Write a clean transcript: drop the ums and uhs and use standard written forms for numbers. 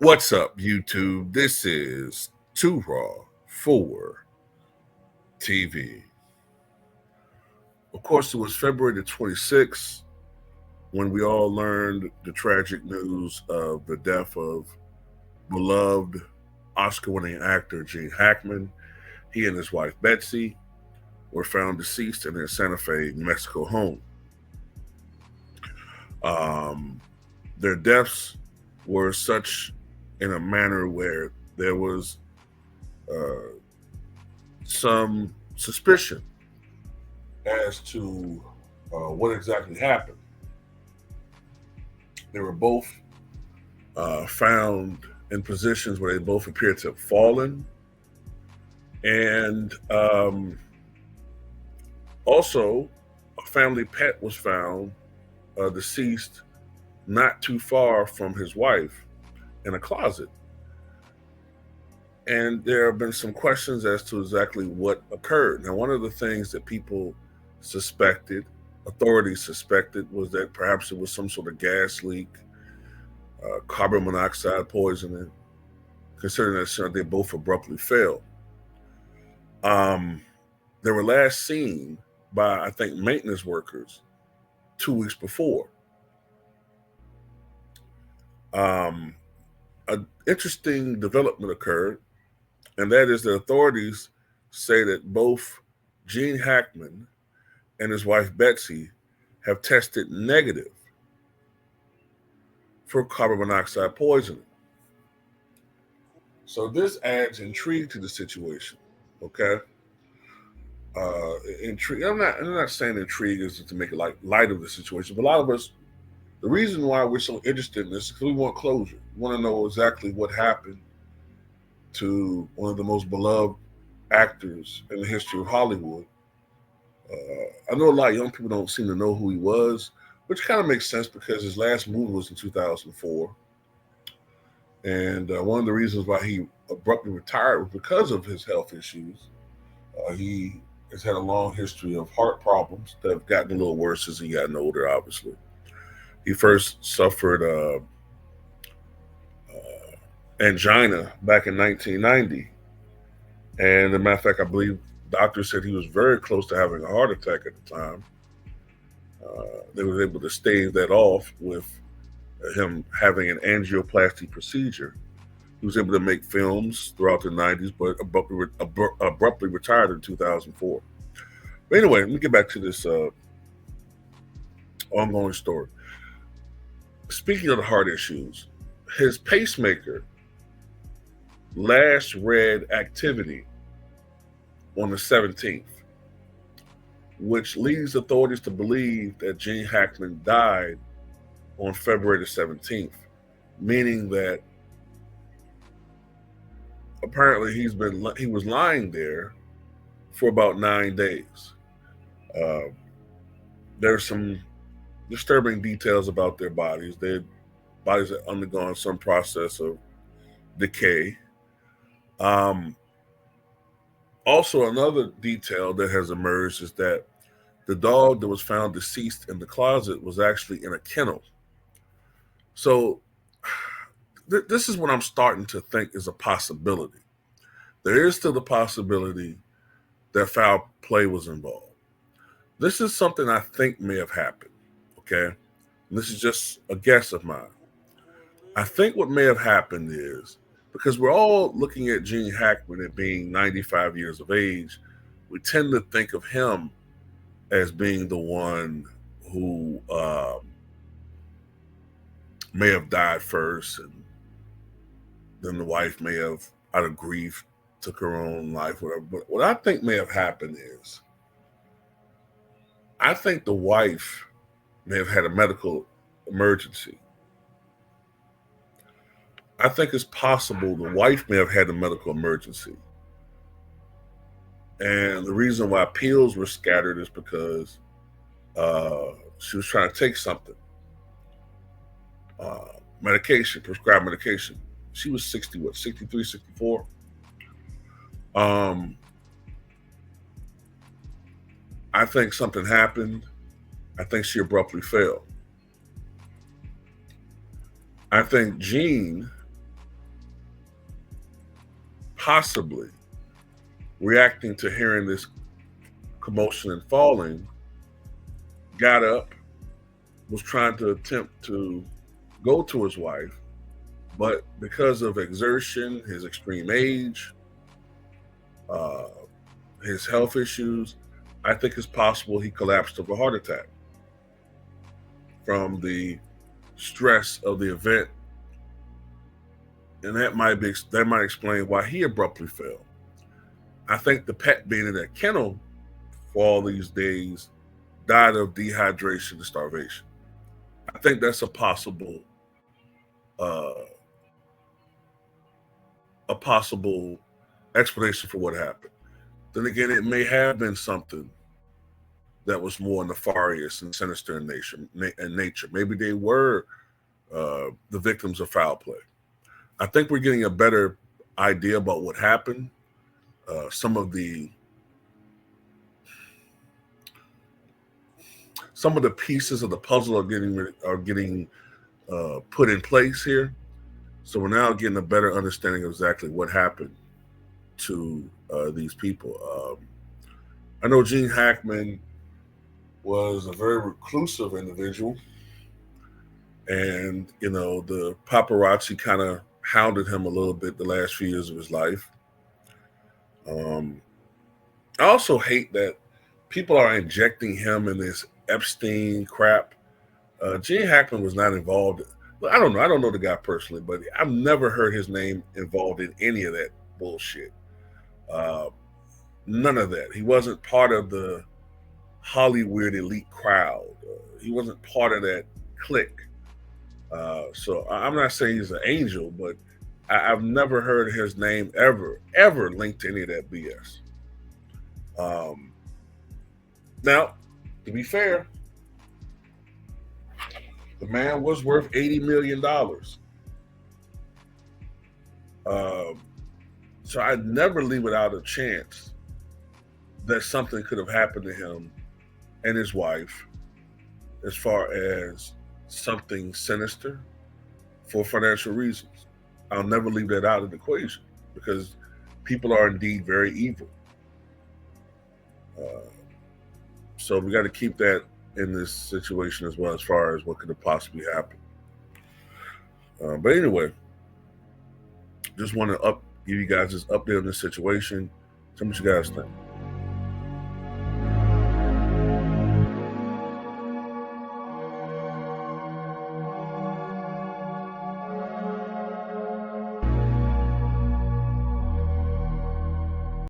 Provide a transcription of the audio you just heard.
What's up, YouTube? This is Too Raw for TV. Of course, it was February the 26th when we all learned the tragic news of the death of beloved Oscar-winning actor Gene Hackman. He and his wife Betsy were found deceased in their Santa Fe, New Mexico home. Their deaths were such in a manner where there was some suspicion as to what exactly happened. They were both found in positions where they both appeared to have fallen, and also a family pet was found deceased not too far from his wife in a closet. And there have been some questions as to exactly what occurred. Now, one of the things that people suspected, authorities suspected, was that perhaps it was some sort of gas leak, carbon monoxide poisoning, considering that they both abruptly fell. They were last seen by, I think, maintenance workers 2 weeks before. An interesting development occurred, and that is that authorities say that both Gene Hackman and his wife Betsy have tested negative for carbon monoxide poisoning. So this adds intrigue to the situation. Okay, intrigue. I'm not saying intrigue is to make it like light of the situation, but a lot of us, the reason why we're so interested in this is because we want closure. We want to know exactly what happened to one of the most beloved actors in the history of Hollywood. I know a lot of young people don't seem to know who he was, which kind of makes sense because his last movie was in 2004. And one of the reasons why he abruptly retired was because of his health issues. He has had a long history of heart problems that have gotten a little worse as he gotten older, obviously. He first suffered angina back in 1990. And as a matter of fact, I believe doctors said he was very close to having a heart attack at the time. They were able to stave that off with him having an angioplasty procedure. He was able to make films throughout the 90s, but abruptly retired in 2004. But anyway, let me get back to this ongoing story. Speaking of the heart issues, his pacemaker last read activity on the 17th, which leads authorities to believe that Gene Hackman died on February the 17th, meaning that apparently he was lying there for about 9 days. There's some disturbing details about their bodies. Their bodies have undergone some process of decay. Also, another detail that has emerged is that the dog that was found deceased in the closet was actually in a kennel. So this is what I'm starting to think is a possibility. There is still the possibility that foul play was involved. This is something I think may have happened, okay? And this is just a guess of mine. I think what may have happened is, because we're all looking at Gene Hackman at being 95 years of age, we tend to think of him as being the one who may have died first, and then the wife may have, out of grief, took her own life, whatever. But what I think may have happened is, I think the wife may have had a medical emergency. I think it's possible the wife may have had a medical emergency. And the reason why pills were scattered is because she was trying to take something. Medication, prescribed medication. She was 63, 64? I think something happened. I think she abruptly fell. I think Gene possibly reacting to hearing this commotion and falling, got up, was trying to attempt to go to his wife, but because of exertion, his extreme age, uh, his health issues, I think it's possible he collapsed of a heart attack from the stress of the event, and that might explain why he abruptly fell. I think the pet being in that kennel for all these days died of dehydration and starvation. I think that's uh, a possible explanation for what happened. Then again, it may have been something that was more nefarious and sinister in nature. Maybe they were the victims of foul play. I think we're getting a better idea about what happened. Some of the pieces of the puzzle are getting put in place here. So we're now getting a better understanding of exactly what happened to these people. I know Gene Hackman was a very reclusive individual, and the paparazzi kind of hounded him a little bit the last few years of his life. I also hate that people are injecting him in this Epstein crap. Gene Hackman was not involved. I don't know. I don't know the guy personally, but I've never heard his name involved in any of that bullshit. None of that. He wasn't part of the Hollywood elite crowd. He wasn't part of that clique. So I'm not saying he's an angel, but I've never heard his name ever linked to any of that BS. Now, to be fair, the man was worth $80 million. So I'd never leave it out a chance that something could have happened to him and his wife as far as something sinister for financial reasons. I'll never leave that out of the equation because people are indeed very evil. So we got to keep that in this situation as well as far as what could have possibly happened. But anyway, just want to give you guys this update on this situation. Tell me what you guys think.